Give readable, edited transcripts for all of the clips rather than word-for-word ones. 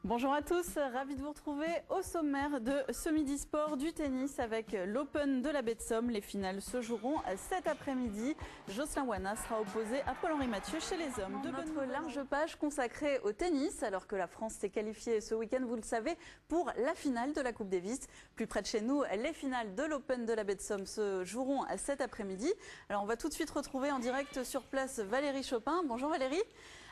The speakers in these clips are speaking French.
Bonjour à tous, ravi de vous retrouver au sommaire de ce Midi Sport du tennis avec l'Open de la baie de Somme. Les finales se joueront cet après-midi. Jocelyn Wana sera opposé à Paul-Henri Mathieu chez les hommes. De notre large page consacrée au tennis, alors que la France s'est qualifiée ce week-end, vous le savez, pour la finale de la Coupe Davis. Plus près de chez nous, les finales de l'Open de la baie de Somme se joueront cet après-midi. Alors on va tout de suite retrouver en direct sur place Valérie Chopin. Bonjour Valérie.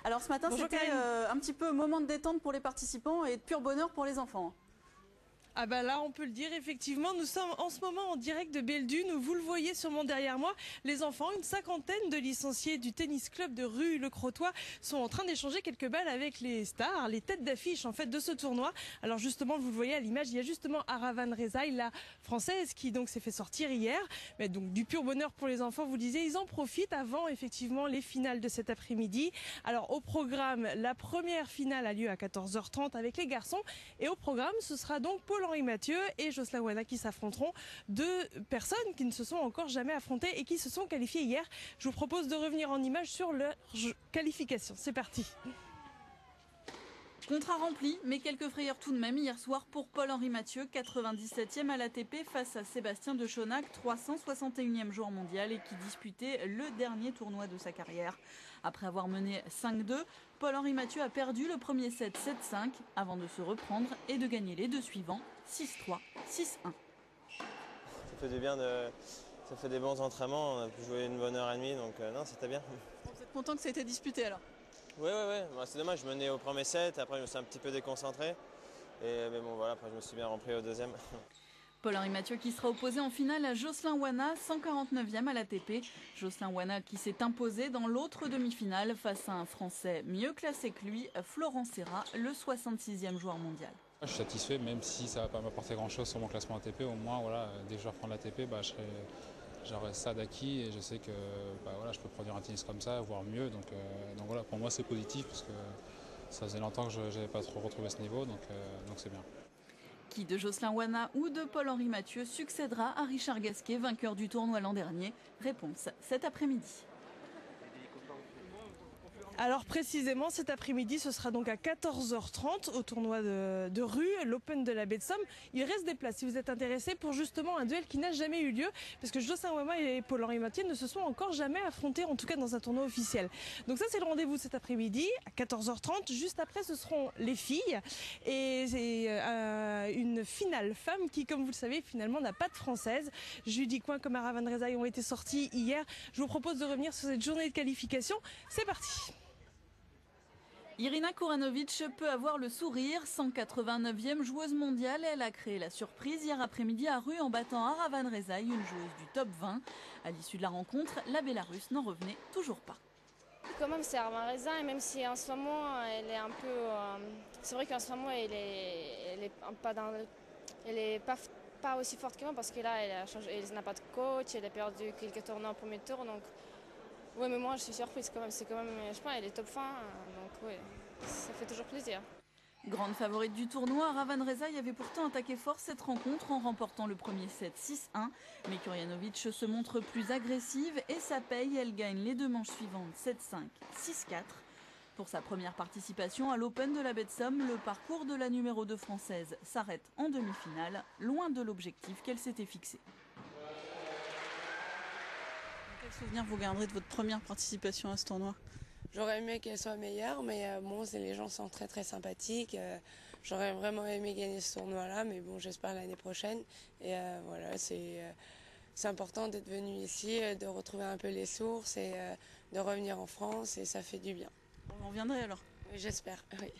Alors ce matin, c'était un petit peu moment de détente pour les participants et de pur bonheur pour les enfants. Ah bah là on peut le dire, effectivement, nous sommes en ce moment en direct de Belle-Dune, où vous le voyez sûrement derrière moi, les enfants, une cinquantaine de licenciés du tennis club de rue Le Crotoy sont en train d'échanger quelques balles avec les stars, les têtes d'affiche en fait de ce tournoi. Alors justement, vous le voyez à l'image, il y a justement Aravan Rezaï, la française, qui donc s'est fait sortir hier. Mais donc du pur bonheur pour les enfants, vous le disiez, ils en profitent avant effectivement les finales de cet après-midi. Alors au programme, la première finale a lieu à 14h30 avec les garçons, et au programme ce sera donc Paul-Henri Mathieu et Jocelyn Wana qui s'affronteront, deux personnes qui ne se sont encore jamais affrontées et qui se sont qualifiées hier. Je vous propose de revenir en images sur leur qualification. C'est parti. Contrat rempli, mais quelques frayeurs tout de même hier soir pour Paul-Henri Mathieu, 97e à l'ATP face à Sébastien Dechonac, 361e joueur mondial et qui disputait le dernier tournoi de sa carrière. Après avoir mené 5-2, Paul-Henri Mathieu a perdu le premier set 7-5 avant de se reprendre et de gagner les deux suivants, 6-3, 6-1. Ça fait du bien, ça fait des bons entraînements, on a pu jouer une bonne heure et demie, donc non, c'était bien. Vous êtes content que ça ait été disputé alors? Oui, c'est dommage, je menais au premier set, après je me suis un petit peu déconcentré. Mais bon voilà, après je me suis bien rempli au deuxième. Paul-Henri Mathieu qui sera opposé en finale à Jocelyn Wana, 149e à l'ATP. Jocelyn Wana qui s'est imposé dans l'autre demi-finale face à un Français mieux classé que lui, Florent Serra, le 66e joueur mondial. Je suis satisfait, même si ça ne va pas m'apporter grand-chose sur mon classement ATP. Au moins, voilà, dès que je vais reprendre l'ATP, j'aurai ça d'acquis et je sais que je peux produire un tennis comme ça, voire mieux. Donc voilà, pour moi c'est positif parce que ça faisait longtemps que je n'avais pas trop retrouvé ce niveau, donc c'est bien. Qui de Jocelyn Wana ou de Paul-Henri Mathieu succédera à Richard Gasquet, vainqueur du tournoi l'an dernier? Réponse cet après-midi. Alors précisément cet après-midi, ce sera donc à 14h30 au tournoi de rue, l'Open de la baie de Somme. Il reste des places si vous êtes intéressés pour justement un duel qui n'a jamais eu lieu, parce que Jocelyn Wana et Paul-Henri Mathieu ne se sont encore jamais affrontés, en tout cas dans un tournoi officiel. Donc ça c'est le rendez-vous cet après-midi à 14h30. Juste après ce seront les filles et c'est une finale femme qui, comme vous le savez, finalement n'a pas de française. Judy Coin comme Aravan Rezaï ont été sortis hier. Je vous propose de revenir sur cette journée de qualification. C'est parti. Irina Kuranovic peut avoir le sourire, 189e joueuse mondiale. Elle a créé la surprise hier après-midi à Rue en battant Aravan Rezaï, une joueuse du top 20. À l'issue de la rencontre, la Bélarusse n'en revenait toujours pas. Quand même, c'est Aravan Rezaï, même si en ce moment, elle est un peu... c'est vrai qu'en ce moment, elle est pas aussi forte qu'avant parce que là, elle n'a pas de coach, elle a perdu quelques tournois au premier tour, donc... Oui, mais moi je suis surprise quand même. C'est quand même, je pense, elle est top 1, donc oui, ça fait toujours plaisir. Grande favorite du tournoi, Aravan Rezaï avait pourtant attaqué fort cette rencontre en remportant le premier set 6-1. Mais Kuranovic se montre plus agressive et ça paye. Elle gagne les deux manches suivantes 7-5, 6-4. Pour sa première participation à l'Open de la baie de Somme, le parcours de la numéro 2 française s'arrête en demi-finale, loin de l'objectif qu'elle s'était fixé. Quel souvenir vous garderez de votre première participation à ce tournoi? J'aurais aimé qu'elle soit meilleure, mais bon, les gens sont très très sympathiques. J'aurais vraiment aimé gagner ce tournoi-là, mais bon, j'espère l'année prochaine. Et voilà, c'est important d'être venu ici, de retrouver un peu les sources et de revenir en France, et ça fait du bien. On reviendrait alors? J'espère, oui.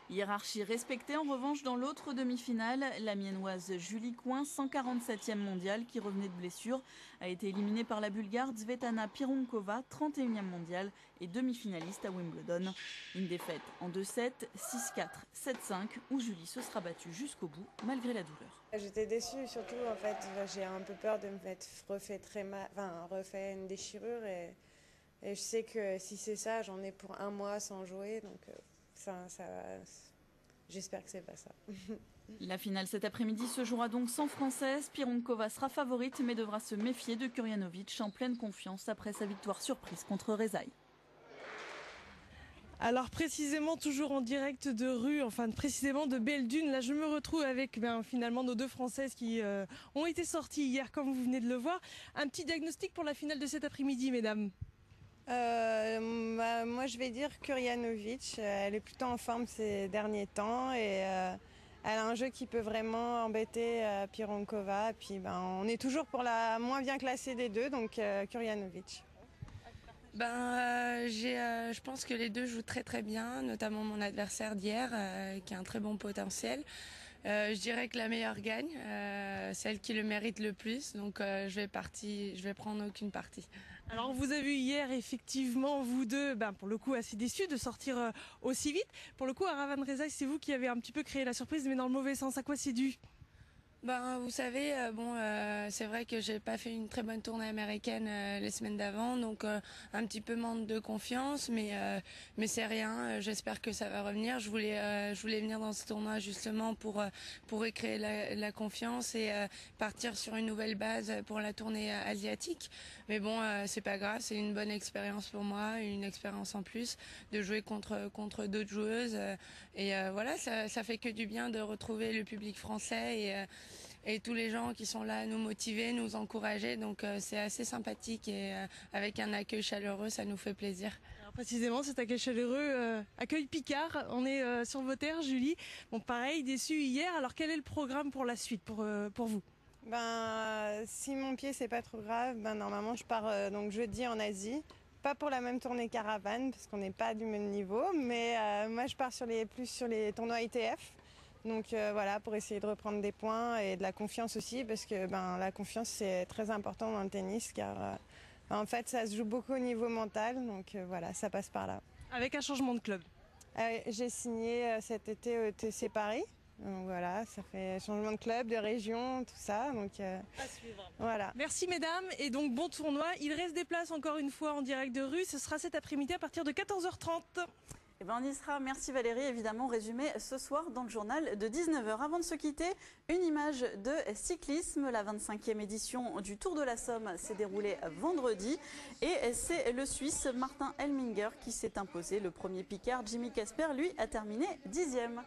Hiérarchie respectée en revanche dans l'autre demi-finale. La Miennoise Julie Coin, 147e mondiale, qui revenait de blessure, a été éliminée par la Bulgare Tsvetana Pironkova, 31e mondiale et demi-finaliste à Wimbledon. Une défaite en 2-7, 6-4, 7-5, où Julie se sera battue jusqu'au bout, malgré la douleur. J'étais déçue, surtout en fait, j'ai un peu peur de me refait une déchirure et je sais que si c'est ça, j'en ai pour un mois sans jouer, donc... j'espère que c'est pas ça. La finale cet après-midi se jouera donc sans française. Pironkova sera favorite mais devra se méfier de Kuranovic en pleine confiance après sa victoire surprise contre Rezaï. Alors précisément toujours en direct de rue, enfin précisément de Belle-Dune. Là je me retrouve avec finalement nos deux Françaises qui ont été sorties hier comme vous venez de le voir. Un petit diagnostic pour la finale de cet après-midi, mesdames. Moi je vais dire Kurjanovic, elle est plutôt en forme ces derniers temps et elle a un jeu qui peut vraiment embêter Pironkova. Et puis on est toujours pour la moins bien classée des deux, donc Kurjanovic. Je pense que les deux jouent très très bien, notamment mon adversaire d'hier qui a un très bon potentiel. Je dirais que la meilleure gagne, celle qui le mérite le plus, donc je vais prendre aucune partie. Alors on vous a vu hier effectivement vous deux, pour le coup assez déçus de sortir aussi vite. Pour le coup Aravan Rezaï, c'est vous qui avez un petit peu créé la surprise, mais dans le mauvais sens. À quoi c'est dû ? Vous savez, c'est vrai que j'ai pas fait une très bonne tournée américaine les semaines d'avant, donc un petit peu manque de confiance, mais c'est rien. J'espère que ça va revenir. Je voulais venir dans ce tournoi justement pour recréer la confiance et partir sur une nouvelle base pour la tournée asiatique. Mais bon, c'est pas grave, c'est une bonne expérience pour moi, une expérience en plus de jouer contre d'autres joueuses. Voilà, ça fait que du bien de retrouver le public français et tous les gens qui sont là à nous motiver, nous encourager. Donc c'est assez sympathique et avec un accueil chaleureux, ça nous fait plaisir. Alors précisément, cet accueil chaleureux, accueil Picard, on est sur vos terres, Julie. Bon, pareil, déçu hier. Alors quel est le programme pour la suite pour vous ? Si mon pied c'est pas trop grave, normalement je pars donc jeudi en Asie. Pas pour la même tournée caravane parce qu'on n'est pas du même niveau, mais moi je pars plus sur les tournois ITF. Donc voilà, pour essayer de reprendre des points et de la confiance aussi, parce que la confiance c'est très important dans le tennis, car en fait ça se joue beaucoup au niveau mental, donc voilà, ça passe par là. Avec un changement de club. J'ai signé cet été au TC Paris, donc voilà, ça fait changement de club, de région, tout ça, donc à suivre. Voilà. Merci mesdames, et donc bon tournoi. Il reste des places encore une fois en direct de rue, ce sera cet après-midi à partir de 14h30. On y sera. Merci Valérie. Évidemment, résumé ce soir dans le journal de 19h. Avant de se quitter, une image de cyclisme. La 25e édition du Tour de la Somme s'est déroulée vendredi. Et c'est le Suisse Martin Elminger qui s'est imposé. Le premier Picard, Jimmy Casper, lui, a terminé 10e.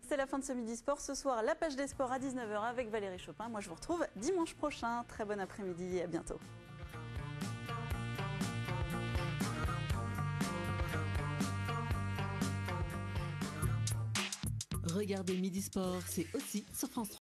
C'est la fin de ce Midi Sport. Ce soir, la page des sports à 19h avec Valérie Chopin. Moi, je vous retrouve dimanche prochain. Très bon après-midi et à bientôt. Regardez Midi Sport, c'est aussi sur France 3.